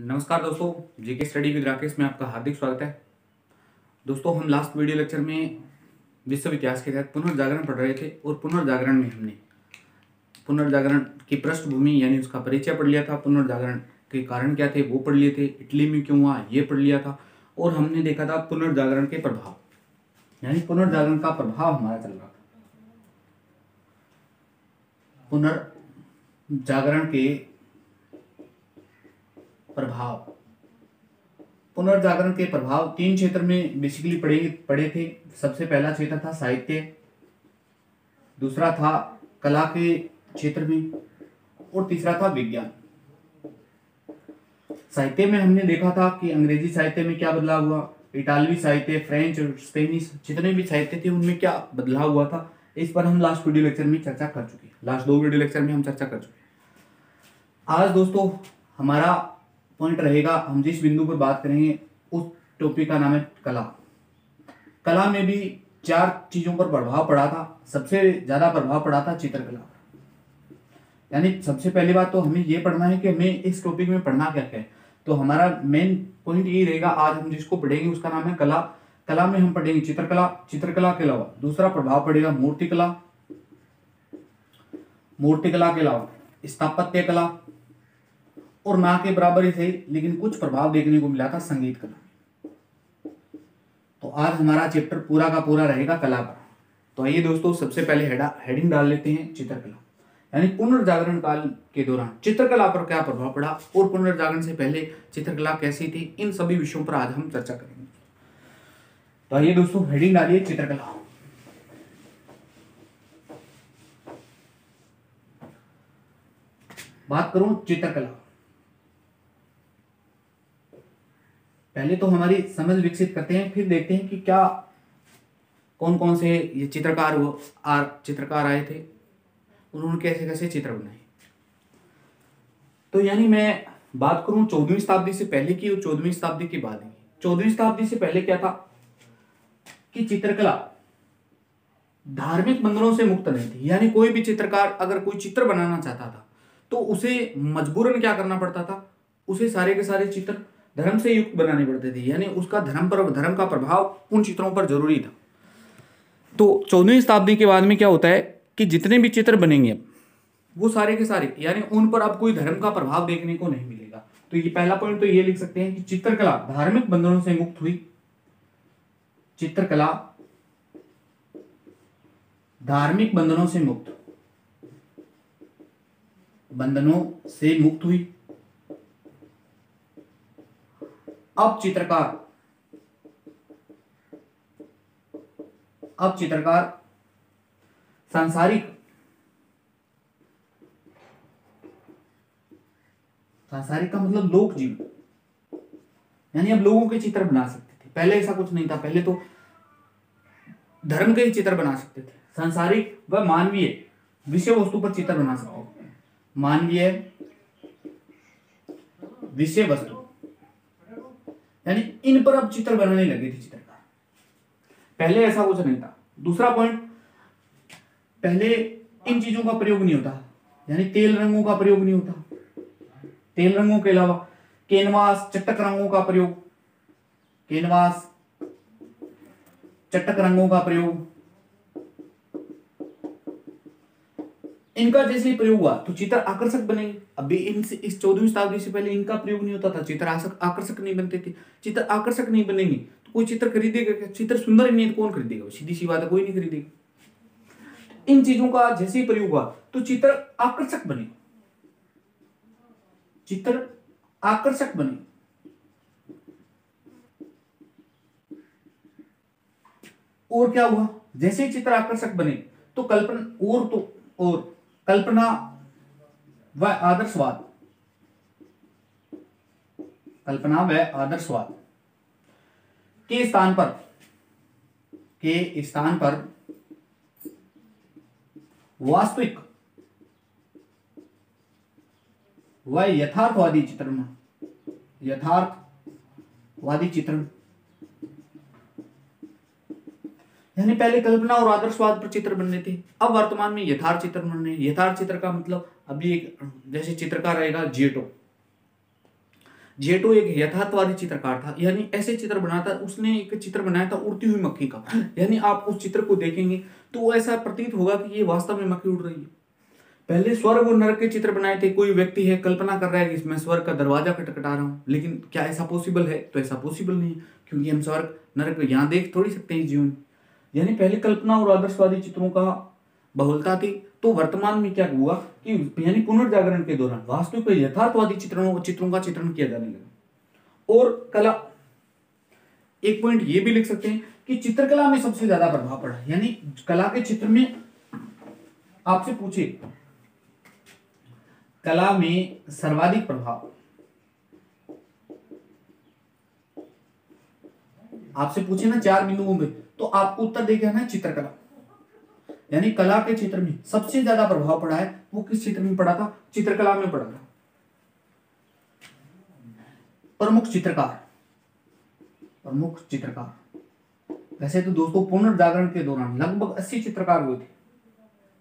नमस्कार दोस्तों, GK study with Rakesh में आपका हार्दिक स्वागत है। दोस्तों, हम लास्ट वीडियो लेक्चर में विश्व इतिहास के तहत पुनर्जागरण पढ़ रहे थे और पुनर्जागरण में हमने पुनर्जागरण की पृष्ठभूमि यानी उसका परिचय पढ़ लिया था। पुनर्जागरण के कारण क्या थे वो पढ़ लिए थे, इटली में क्यों हुआ ये पढ़ लिया था और हमने देखा था पुनर्जागरण के प्रभाव, यानी पुनर्जागरण का प्रभाव हमारा चल रहा था। पुनर्जागरण के प्रभाव तीन क्षेत्र में बेसिकली पढ़े थे। सबसे पहला क्षेत्र था साहित्य, दूसरा था कला के क्षेत्र में और तीसरा था विज्ञान। साहित्य में हमने देखा था कि अंग्रेजी साहित्य में क्या बदलाव हुआ, इटालवी साहित्य, फ्रेंच और स्पेनिश जितने भी साहित्य थे उनमें क्या बदलाव हुआ था, इस पर हम लास्ट वीडियो लेक्चर में चर्चा कर चुके हैं। लास्ट दो वीडियो लेक्चर में हम चर्चा कर चुके हैं। आज दोस्तों हमारा पॉइंट रहेगा, हम जिस बिंदु पर बात करेंगे उस टॉपिक का नाम है कला। कला में भी चार चीजों पर प्रभाव पड़ा था। सबसे ज्यादा प्रभाव पड़ा था चित्रकला। यानी सबसे पहली बात तो हमें ये पढ़ना है कि हमें इस टॉपिक में पढ़ना क्या है। तो हमारा मेन पॉइंट यही रहेगा, आज हम जिसको पढ़ेंगे उसका नाम है कला। कला में हम पढ़ेंगे चित्रकला। चित्रकला के अलावा दूसरा प्रभाव पड़ेगा मूर्तिकला। मूर्तिकला के अलावा स्थापत्य कला और ना के बराबर ही सही लेकिन कुछ प्रभाव देखने को मिला था संगीत कला। तो आज हमारा चैप्टर पूरा का पूरा रहेगा कला पर। तो आइए दोस्तों, सबसे पहले हेडिंग डाल लेते हैं चित्रकला, यानी पुनर्जागरण काल के दौरान चित्रकला पर क्या प्रभाव पड़ा और पुनर्जागरण से पहले चित्रकला कैसी थी, इन सभी विषयों पर आज हम चर्चा करेंगे। तो आइए दोस्तों, हेडिंग डालिए चित्रकला। बात करूं चित्रकला, पहले तो हमारी समझ विकसित करते हैं, फिर देखते हैं कि क्या कौन कौन से ये चित्रकार आए थे, उन्होंने कैसे कैसे चित्र बनाए। तो यानी मैं बात करूं 14वीं शताब्दी से पहले की और 14वीं शताब्दी के बाद की। 14वीं शताब्दी से पहले क्या था कि चित्रकला धार्मिक बंधनों से मुक्त नहीं थी। यानी कोई भी चित्रकार अगर कोई चित्र बनाना चाहता था तो उसे मजबूरन क्या करना पड़ता था, उसे सारे के सारे चित्र धर्म से युक्त बनाने पड़ते थे। यानी उसका धर्म का प्रभाव उन चित्रों पर जरूरी था। तो 14वीं शताब्दी के बाद में क्या होता है कि जितने भी चित्र बनेंगे वो सारे के सारे यानी उन पर अब कोई धर्म का प्रभाव देखने को नहीं मिलेगा। तो ये पहला पॉइंट तो ये लिख सकते हैं कि चित्रकला धार्मिक बंधनों से मुक्त हुई। चित्रकला धार्मिक बंधनों से मुक्त हुई। अब चित्रकार सांसारिक का मतलब लोक जीवन, यानी अब लोगों के चित्र बना सकते थे। पहले ऐसा कुछ नहीं था, पहले तो धर्म के ही चित्र बना सकते थे। सांसारिक व मानवीय विषय वस्तु पर चित्र बना सकते थे। मानवीय विषय वस्तु यानी इन पर अब चित्र बनाने लगे थे चित्रकार। पहले ऐसा कुछ नहीं था। दूसरा पॉइंट, पहले इन चीजों का प्रयोग नहीं होता, यानी तेल रंगों का प्रयोग नहीं होता। तेल रंगों के अलावा कैनवास, चटक रंगों का प्रयोग, इनका जैसे प्रयोग हुआ तो चित्र आकर्षक बनेंगे। अभी इस 14वीं शताब्दी से पहले इनका प्रयोग नहीं होता था, चित्र आकर्षक नहीं बनते थे। चित्र आकर्षक नहीं बनेंगे तो कोई चित्र खरीदेगा क्या? चित्र सुंदर ही नहीं तो कौन खरीदेगा? सीधी सी बात है, कोई नहीं खरीदेगा। इन चीजों का जैसे ही प्रयोग हुआ तो चित्र आकर्षक बने। और क्या हुआ, जैसे ही चित्र आकर्षक बने तो कल्पना व आदर्शवाद के स्थान पर वास्तविक व यथार्थवादी चित्रण यानी पहले कल्पना और आदर्शवाद पर चित्र बनने थे, अब वर्तमान में यथार्थ चित्र बन रहे हैं। यथार्थ चित्र का मतलब अभी एक जैसे चित्रकार रहेगा जियोटो। जेटो एक यथार्थवादी चित्रकार था, यानी ऐसे चित्र बनाता, उसने एक चित्र बनाया था उड़ती हुई मक्खी का, यानी आप उस चित्र को देखेंगे तो ऐसा प्रतीत होगा कि ये वास्तव में मक्खी उड़ रही है। पहले स्वर्ग और नरक के चित्र बनाए थे, कोई व्यक्ति है कल्पना कर रहा है कि इसमें स्वर्ग का दरवाजा खटखटा रहा हूं, लेकिन क्या ऐसा पॉसिबल है? तो ऐसा पॉसिबल नहीं है, क्योंकि हम स्वर्ग नरक यहाँ देख थोड़ी सकते हैं जीवन। यानी पहले कल्पना और आदर्शवादी चित्रों का बहुलता थी, तो वर्तमान में क्या हुआ कि यानी पुनर्जागरण के दौरान वास्तविक यथार्थवादी चित्रों का चित्रण किया जाने लगा। और कला, एक पॉइंट ये भी लिख सकते हैं कि चित्रकला में सबसे ज्यादा प्रभाव पड़ा, यानी कला के चित्र में आपसे पूछे कला में सर्वाधिक प्रभाव, आपसे पूछे ना 4 बिंदुओं में, तो आपको उत्तर देके ना चित्रकला, यानी कला के क्षेत्र में सबसे ज्यादा प्रभाव पड़ा है, वो किस क्षेत्र में पड़ा था? चित्रकला में पड़ा था। प्रमुख चित्रकार, वैसे तो दोस्तों पुनर्जागरण के दौरान लगभग 80 चित्रकार हुए थे,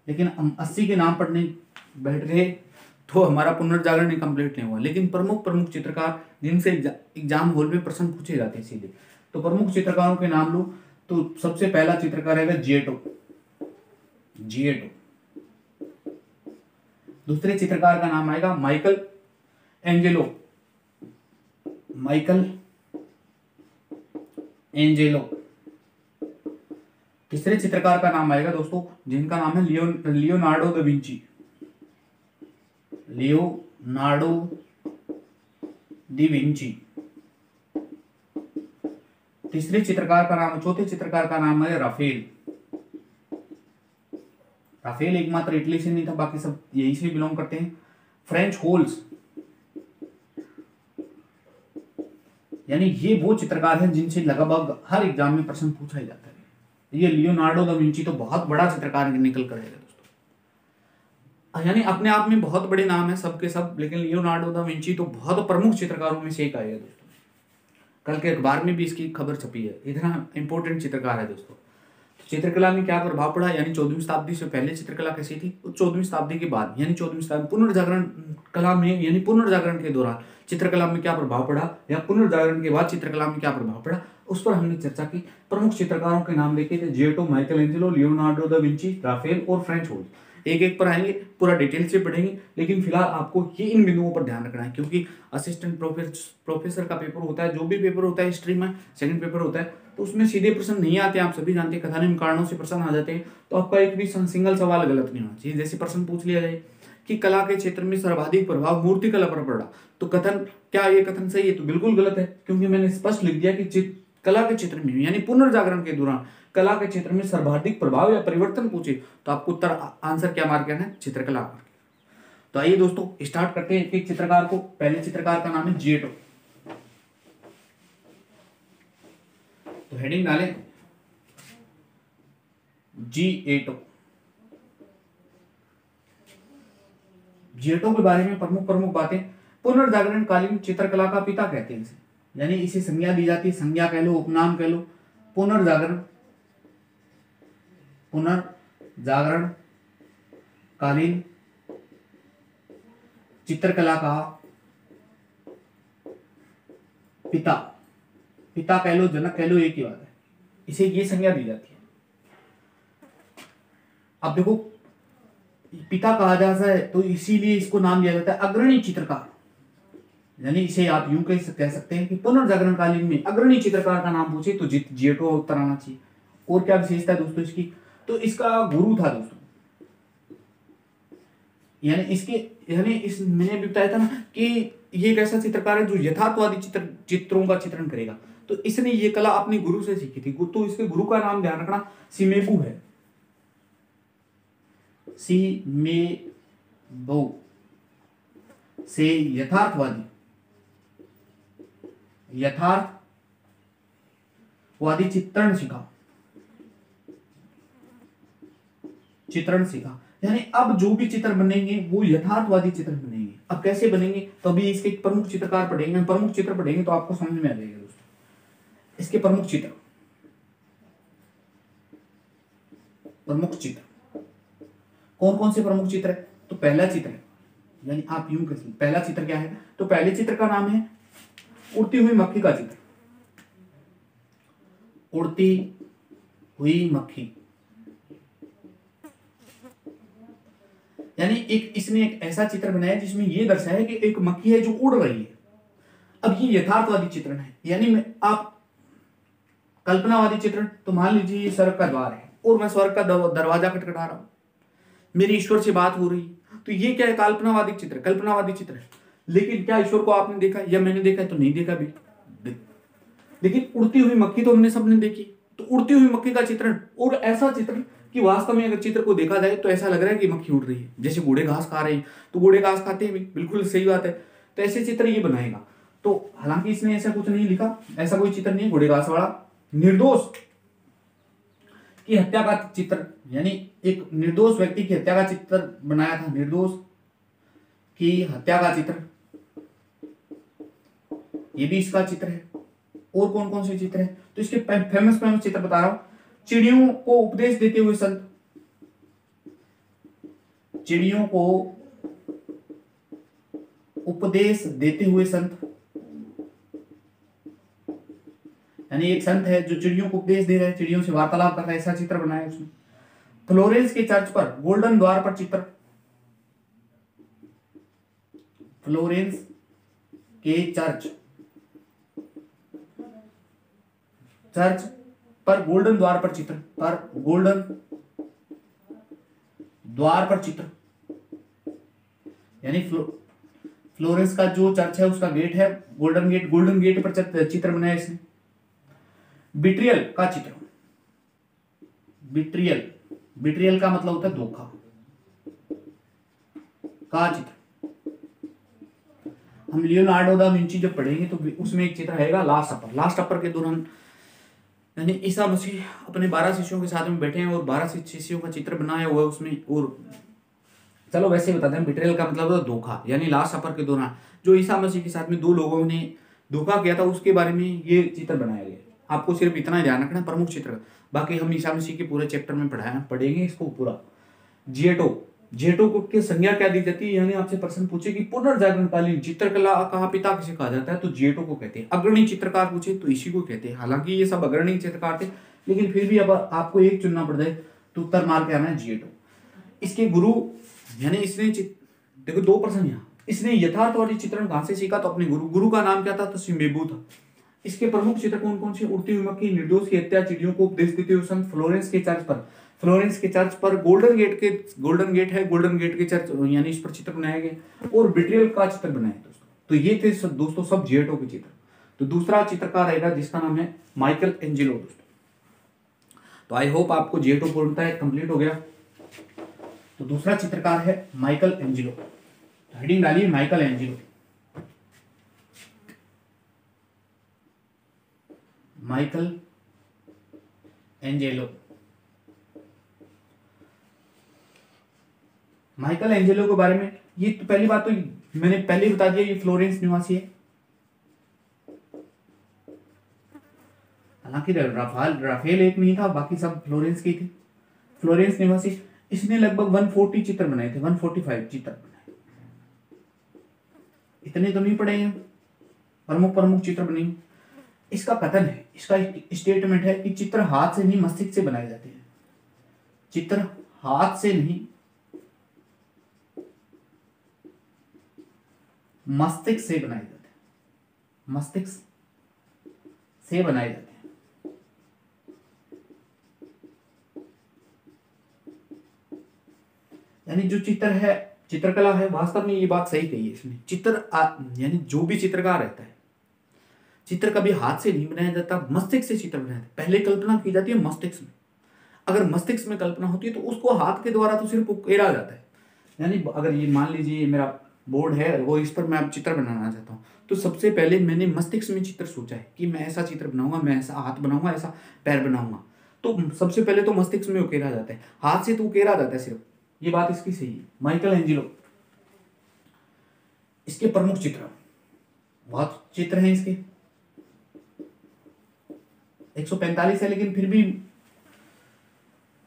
लेकिन हम 80 के नाम पढ़ने बैठ गए तो हमारा पुनर्जागरण कंप्लीट नहीं हुआ। लेकिन प्रमुख चित्रकार जिनसे एग्जाम हॉल में प्रश्न पूछे जाते हैं सीधे, तो प्रमुख चित्रकारों के नाम लो तो सबसे पहला चित्रकार है जिएटो। दूसरे चित्रकार का नाम आएगा माइकल एंजेलो। तीसरे चित्रकार का नाम आएगा दोस्तों जिनका नाम है लियोनार्डो दी विंची। तीसरे चित्रकार का नाम, चौथे चित्रकार का नाम है राफेल। एकमात्र इटली से नहीं था, बाकी सब यही से बिलोंग करते हैं। फ्रेंच होल्स, यानी ये वो चित्रकार हैं जिनसे लगभग हर एग्जाम में प्रश्न पूछा ही जाता है। ये लियोनार्डो दा विंची तो बहुत बड़ा चित्रकार निकल कर आएगा दोस्तों, यानी अपने आप में बहुत बड़े नाम है सबके सब, लेकिन लियोनार्डो दा विंची तो बहुत प्रमुख चित्रकारों में से एक आएगा दोस्तों। कल के अखबार में भी इसकी खबर छपी है, इतना इंपॉर्टेंट चित्रकार है दोस्तों। चित्रकला में क्या प्रभाव पड़ा, यानी 14वीं शताब्दी से पहले चित्रकला कैसी थी, तो 14वीं शताब्दी के बाद यानी 14वीं शताब्दी पुनर्जागरण कला में, यानी पुनर्जागरण के दौरान चित्रकला में क्या प्रभाव पड़ा, या पुनर्जागरण के बाद चित्रकला में क्या प्रभाव पड़ा, उस पर हमने चर्चा की। प्रमुख चित्रकारों के नाम लिखे थे Giotto, Michelangelo, Leonardo da Vinci, Raphael और फ्रेंच होल्स। एक एक पर आएंगे, पूरा डिटेल से पढ़ेंगे, लेकिन फिलहाल आपको ये इन बिंदुओं पर ध्यान रखना है, क्योंकि असिस्टेंट प्रोफेसर का पेपर होता है, जो भी पेपर होता है हिस्ट्री में सेकंड पेपर होता है, तो उसमें सीधे प्रश्न नहीं आते, आप सभी जानते हैं, कथानक कारणों से प्रश्न आ जाते हैं। तो आपका एक भी सिंगल सवाल गलत नहीं होना चाहिए। जैसे प्रश्न पूछ लिया जाए कि कला के क्षेत्र में सर्वाधिक प्रभाव मूर्तिकला पर पड़ा, तो क्या ये कथन सही है? तो बिल्कुल गलत है, क्योंकि मैंने स्पष्ट लिख दिया कि कला के क्षेत्र में यानी पुनर्जागरण के दौरान कला के क्षेत्र में सर्वाधिक प्रभाव या परिवर्तन पूछे तो आपको उत्तर आंसर क्या मार्क करना है? चित्रकला। तो आइए दोस्तों स्टार्ट करते हैं एक चित्रकार को। पहले चित्रकार का नाम है जिएटो। तो हेडिंग डालें जिएटो। जिएटो के बारे में प्रमुख बातें, पुनर्जागरण कालीन चित्रकला का पिता कहते हैं इसे, यानी इसे संज्ञा दी जाती है, संज्ञा कह लो, उपनाम कह लो। पुनर्जागरण कालीन चित्रकला का पिता कह लो, जनक कह लो, एक ही बात है, इसे ये संज्ञा दी जाती है। अब देखो पिता कहा जाता है तो इसीलिए इसको नाम दिया जाता है अग्रणी चित्रकार, यानी इसे आप यूं कह सकते हैं कि पुनर्जागरण कालीन में अग्रणी चित्रकार का नाम पूछे तो जिएटो उत्तर आना चाहिए। और क्या विशेषता है दोस्तों इसकी? तो इसका गुरु था दोस्तों, मैंने भी बताया था ना कि ये एक ऐसा चित्रकार है जो यथार्थवादी चित्रों का चित्रण करेगा, तो इसने ये कला अपने गुरु से सीखी थी। तो इसके गुरु का नाम ध्यान रखना सीमेबू है, सीमेबू से यथार्थवादी चित्रण सीखा। यानी अब जो भी चित्र बनेंगे वो यथार्थवादी चित्र बनेंगे। अब कैसे बनेंगे? तो अभी इसके प्रमुख चित्रकार पढ़ेंगे, प्रमुख चित्र पढ़ेंगे तो आपको समझ में आ जाएगा दोस्तों। इसके प्रमुख चित्र कौन कौन से प्रमुख चित्र है? तो पहला चित्र है, यानी आप यूं कह सकते, पहला चित्र क्या है? तो पहले चित्र का नाम है उड़ती हुई मक्खी का चित्र, उड़ती हुई मक्खी, यानी एक इसने एक ऐसा चित्र बनाया जिसमें ये दर्शाया कि एक मक्खी है जो उड़ रही है। अब ये यथार्थवादी चित्रण है, यानी आप कल्पनावादी चित्रण, तो मान लीजिए ये स्वर्ग का द्वार है और मैं स्वर्ग का दरवाजा खटखटा रहा हूं, मेरी ईश्वर से बात हो रही, तो ये क्या है, कल्पनावादी चित्र, कल्पनावादी चित्र है। लेकिन क्या ईश्वर को आपने देखा या मैंने देखा? तो नहीं देखा भी। लेकिन उड़ती हुई मक्खी तो हमने सबने देखी, तो उड़ती हुई मक्खी का चित्रण, और ऐसा चित्रण कि वास्तव में अगर चित्र को देखा जाए तो ऐसा लग रहा है कि मक्खी उड़ रही है, जैसे घोड़े घास खा रहे हैं, तो घोड़े घास खाते हैं भी, बिल्कुल सही बात है। तो ऐसे चित्र ये बनाएगा। तो हालांकि इसने ऐसा कुछ नहीं लिखा, ऐसा कोई चित्र नहीं घोड़े घास वाला। निर्दोष की हत्या का चित्र, यानी एक निर्दोष व्यक्ति की हत्या का चित्र बनाया था, निर्दोष की हत्या का चित्र, ये भी इसका चित्र है। और कौन कौन से चित्र है? तो इसके फेमस चित्र बता रहा हूं। चिड़ियों को उपदेश देते हुए संत, चिड़ियों को उपदेश देते हुए संत, यानी एक संत है जो चिड़ियों को उपदेश दे रहा है, चिड़ियों से वार्तालाप कर रहा है, ऐसा चित्र बनाया उसने। फ्लोरेंस के चर्च पर गोल्डन द्वार पर चित्र, फ्लोरेंस के चर्च पर गोल्डन द्वार पर चित्र, पर गोल्डन द्वार पर चित्र, यानी फ्लोरेंस का जो चर्च है उसका गेट है गोल्डन गेट पर चित्र बनाया इसने। बिट्रियल का चित्र, बिट्रियल का मतलब होता है धोखा का चित्र। हम लियोनार्डो दा विंची जब पढ़ेंगे तो उसमें एक चित्र आएगा लास्ट सपर के दौरान, यानी ईसा मसीह अपने 12 शिष्यों के साथ में बैठे हैं और 12 शिष्यों का चित्र बनाया हुआ है उसमें। और चलो वैसे बता दें, बिट्रियल का मतलब है धोखा, यानी लास्ट सपर के दौरान जो ईसा मसीह के साथ में 2 लोगों ने धोखा किया था उसके बारे में ये चित्र बनाया गया। आपको सिर्फ इतना ध्यान रखना प्रमुख चित्र, बाकी हम ईसा मसीह के पूरे चैप्टर में पढ़ेंगे इसको पूरा। जिएटो को की संज्ञा क्या दी जाती है, यानी आपसे प्रश्न पूछे कि पुनर्जागरणकालीन चित्रकला का पिता किसे कहा जाता है, तो जिएटो को कहते हैं। अग्रणी चित्रकार पूछे तो इसी को कहते हैं। हालांकि ये सब अग्रणी चित्रकार थे, लेकिन फिर भी अब आपको एक चुनना पड़ जाए तो उत्तर मार के आना है जिएटो। इसके गुरु, यानी इसने देखो 2 प्रश्न यहाँ, इसने यथार्थवादी चित्रण कहां से सीखा, तो अपने गुरु का नाम क्या था, तो सिम्बेबू था। इसके प्रमुख चित्र कौन कौन से? उड़ती हुई मक्खी, निर्दोष की हत्या, चिड़ियों को उपदेश देते हुए संत, फ्लोरेंस के चर्च पर गोल्डन गेट है, गोल्डन गेट के चर्च, यानी इस पर चित्र बनाया गया, और बिट्रियल का चित्र बनाया दोस्तों। तो ये थे दोस्तों सब जिएटो के चित्र। तो दूसरा चित्रकार रहेगा जिसका नाम है माइकल एंजेलो दोस्तों। तो आई होप आपको जिएटो पूर्णतः कंप्लीट हो गया। तो दूसरा चित्रकार है माइकल एंजेलो, हेडिंग डालिए माइकल एंजेलो। माइकल एंजेलो के बारे में ये तो पहली बात तो मैंने पहले ही बता दिया, ये फ्लोरेंस निवासी है। हालांकि राफेल एक नहीं था, बाकी सब फ्लोरेंस की थी। फ्लोरेंस निवासी, इसने लगभग 140 चित्र बनाए थे, 145 चित्र बनाए। इतने तो नहीं पड़े हैं, प्रमुख चित्र बने। इसका कथन है, इसका स्टेटमेंट है कि चित्र हाथ से नहीं मस्तिष्क से बनाए जाते हैं। चित्र हाथ से नहीं मस्तिष्क से बनाए जाते हैं, मस्तिष्क से बनाए जाते हैं। यानी जो चित्र है, चित्रकला है, वास्तव में ये बात सही कही है इसने। यानी जो भी चित्रकार रहता है, चित्र कभी हाथ से नहीं बनाया जाता, मस्तिष्क से चित्र बनाया जाता है। पहले कल्पना की जाती है मस्तिष्क में, अगर मस्तिष्क में कल्पना होती है तो उसको हाथ के द्वारा तो सिर्फ उकेरा जाता है। यानी अगर ये मान लीजिए मेरा बोर्ड है वो, इस पर मैं अब चित्र बनाना चाहता हूँ, तो सबसे पहले मैंने मस्तिष्क में चित्र सोचा है कि मैं ऐसा चित्र बनाऊंगा, मैं ऐसा हाथ बनाऊंगा, ऐसा पैर बनाऊंगा। तो सबसे पहले तो मस्तिष्क में उकेरा जाता है, हाथ से तो उकेरा जाता है सिर्फ। ये बात इसकी सही है। माइकल एंजेलो, इसके प्रमुख चित्र, बहुत चित्र हैं इसके, 145 है, लेकिन फिर भी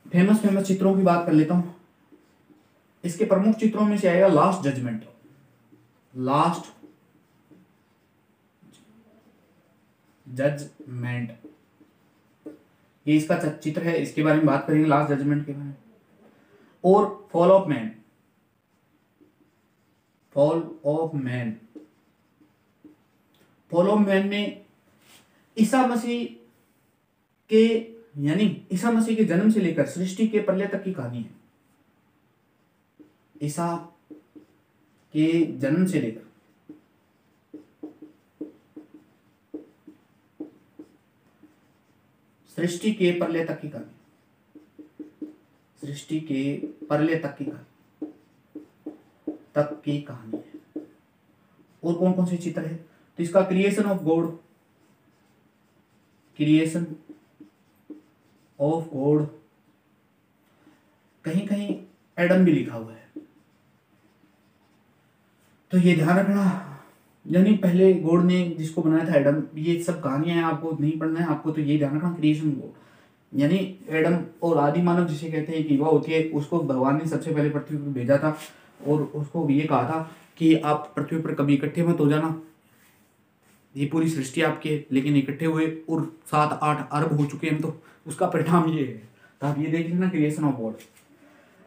फेमस चित्रों की बात कर लेता हूं। इसके प्रमुख चित्रों में से आएगा लास्ट जजमेंट, ये इसका चित्र है, इसके बारे में बात करेंगे लास्ट जजमेंट के बारे में। और fall of man, fall of man, fall of man में ईसा मसीह के यानी ईसा मसीह के जन्म से लेकर सृष्टि के प्रलय तक की कहानी है। ईसा के जन्म से लेकर सृष्टि के प्रलय तक की कहानी, सृष्टि के प्रलय तक की कहानी, तक की कहानी है। और कौन कौन से चित्र है? तो इसका creation of God, creation of God, कहीं कहीं एडम भी लिखा हुआ है, तो ये ध्यान रखना। यानी पहले गॉड ने जिसको बनाया था एडम, ये सब कहानियां हैं, आपको नहीं पढ़ना है आपको, तो ये ध्यान रखना क्रिएशन गॉड। यानी एडम और आदि मानव जिसे कहते हैं कि युवा होती है, उसको भगवान ने सबसे पहले पृथ्वी पर भेजा था और उसको ये कहा था कि आप पृथ्वी पर कभी इकट्ठे मत हो जाना, ये पूरी सृष्टि आपकी है। लेकिन इकट्ठे हुए और 7-8 अरब हो चुके हैं, तो उसका परिणाम ये है। तो आप ये देख लेना, creation of God,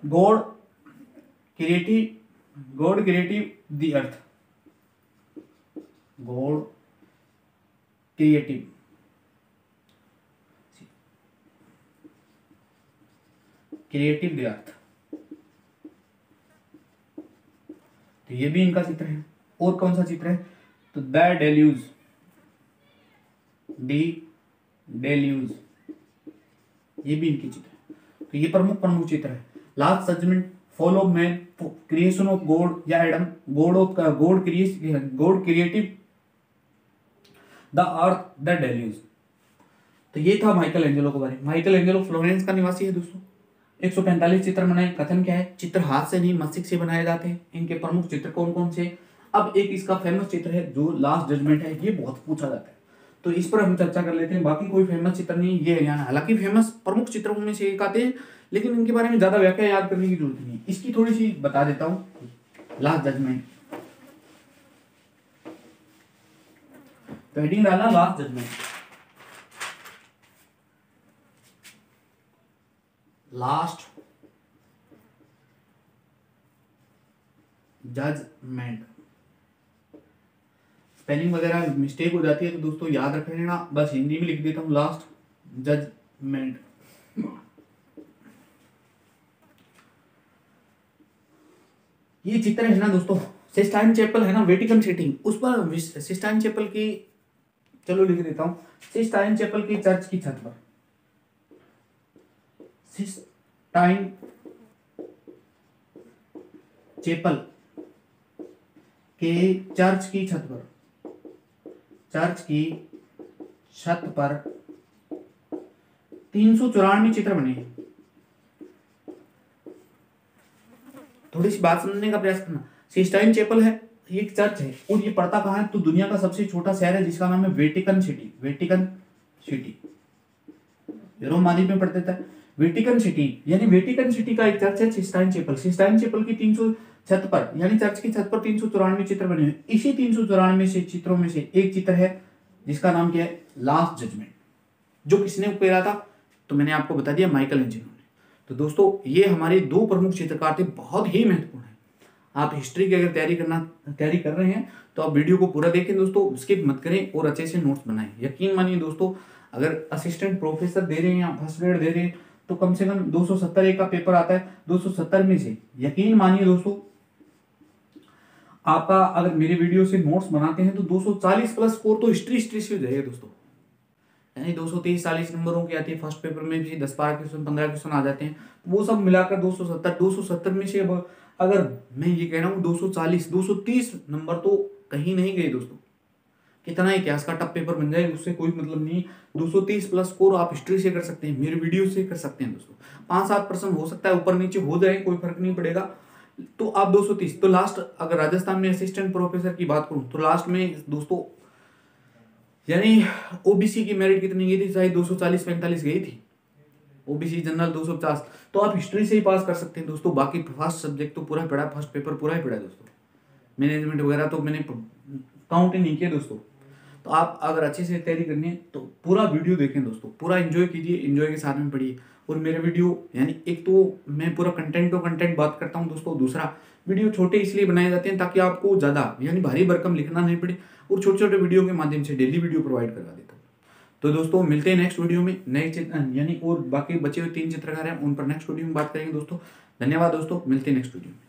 God creative the earth, God creative the अर्थ, तो ये भी इनका चित्र है। और कौन सा चित्र है? तो द डेल्यूज, ये भी इनके चित्र है। तो ये प्रमुख चित्र है। Last judgement, fall of man, creation of God या Adam, God creative the earth, the deluge. तो ये था माइकल एंजेलो के बारे में। माइकल एंजेलो फ्लोरेंस का निवासी है दोस्तों। 145 चित्र बनाए। कथन क्या है? चित्र हाथ से नहीं मस्तिष्क से बनाए जाते हैं। इनके प्रमुख चित्र कौन कौन से? अब एक इसका फेमस चित्र है जो लास्ट जजमेंट है, ये बहुत पूछा जाता है, तो इस पर हम चर्चा कर लेते हैं। बाकी कोई फेमस चित्र नहीं, ये है। हालांकि फेमस प्रमुख चित्रों में से एक आते हैं, लेकिन इनके बारे में ज्यादा व्याख्या याद करने की जरूरत नहीं। इसकी थोड़ी सी बता देता हूँ। लास्ट जजमेंट, हेडिंग डालना last judgement, last judgement. Spelling वगैरह मिस्टेक हो जाती है तो दोस्तों याद रख लेना, बस हिंदी में लिख देता हूं लास्ट जजमेंट। ये चित्र है ना दोस्तों, सिस्टाइन चैपल है ना, वेटिकन सिटी, उस पर सिस्टाइन चैपल की, चलो लिख देता हूं, सिस्टाइन चैपल की चर्च की छत पर, सिस्टाइन चैपल के चर्च की छत पर, चर्च की छत पर 394 चित्र बने हैं। थोड़ी सी बात समझने का प्रयास करना। सिस्टाइन चैपल है, ये एक चर्च है, और ये पड़ता कहाँ है? तो दुनिया का सबसे छोटा शहर है जिसका नाम है Vatican city. Vatican city Europe महाद्वीप में पड़ता है। वेटिकन सिटी यानी वेटिकन सिटी का एक चर्च है सिस्टाइन चैपल। सिस्टाइन चैपल की 300 छत पर यानी चर्च की छत पर 394 चित्र बने हुए। इसी 394 से चित्रों में से एक चित्र है जिसका नाम क्या है? Last judgement. जो किसने उकेरा था? तो मैंने आपको बता दिया, माइकल एंजेलो ने। तो दोस्तों ये हमारे दो प्रमुख चित्रकार थे, बहुत ही महत्वपूर्ण है। आप हिस्ट्री की अगर तैयारी कर रहे हैं तो आप वीडियो को पूरा देखें दोस्तों, स्किप मत करें और अच्छे से नोट्स बनाएं। यकीन मानिए दोस्तों, अगर असिस्टेंट प्रोफेसर दे रहे हैं या फर्स्ट ग्रेड दे रहे हैं तो कम से कम 270 का पेपर आता है। 270 में से यकीन मानिए दोस्तों, आपका अगर मेरे वीडियो से नोट्स बनाते हैं तो 240 प्लस स्कोर तो हिस्ट्री से हो जाएगा दोस्तों। यानी 230-40 नंबरों की आती है। फर्स्ट पेपर में भी 10-12 क्वेश्चन 15 क्वेश्चन आ जाते हैं, वो सब मिलाकर 270 में से अब अगर मैं ये कह रहा हूँ 230 नंबर तो कहीं नहीं गए दोस्तों। कितना इतिहास का टफ पेपर बन जाए उससे कोई मतलब नहीं। 230 प्लस स्कोर आप हिस्ट्री से कर सकते हैं, मेरे वीडियो से कर सकते हैं दोस्तों। 5-7% हो सकता है ऊपर नीचे हो जाए, कोई फर्क नहीं पड़ेगा। तो आप 230, तो लास्ट अगर राजस्थान में असिस्टेंट प्रोफेसर की बात करूं तो लास्ट में दोस्तों यानी ओबीसी की मेरिट कितनी गई थी? शायद 240-45 गई थी। ओबीसी जनरल 250, तो आप हिस्ट्री से ही पास कर सकते हैं दोस्तों। बाकी फर्स्ट सब्जेक्ट तो पूरा पढ़ा, फर्स्ट पेपर पूरा ही पढ़ा दोस्तों। मैनेजमेंट वगैरह तो मैंने काउंट ही नहीं किया दोस्तों। तो आप अगर अच्छे से तैयारी करनी है तो पूरा वीडियो देखें दोस्तों, पूरा एंजॉय कीजिए, एंजॉय के साथ में पढ़िए। और मेरे वीडियो यानी एक तो मैं पूरा कंटेंट बात करता हूँ दोस्तों, दूसरा वीडियो छोटे इसलिए बनाए जाते हैं ताकि आपको ज़्यादा यानी भारी भरकम लिखना नहीं पड़े, और छोटे छोटे वीडियो के माध्यम से डेली वीडियो प्रोवाइड करवा देता हूँ। तो दोस्तों मिलते हैं नेक्स्ट वीडियो में, नए चित्र यानी और बाकी बचे हुए 3 चित्रकार हैं उन पर नेक्स्ट वीडियो में बात करेंगे दोस्तों। धन्यवाद दोस्तों, मिलते हैं नेक्स्ट वीडियो में।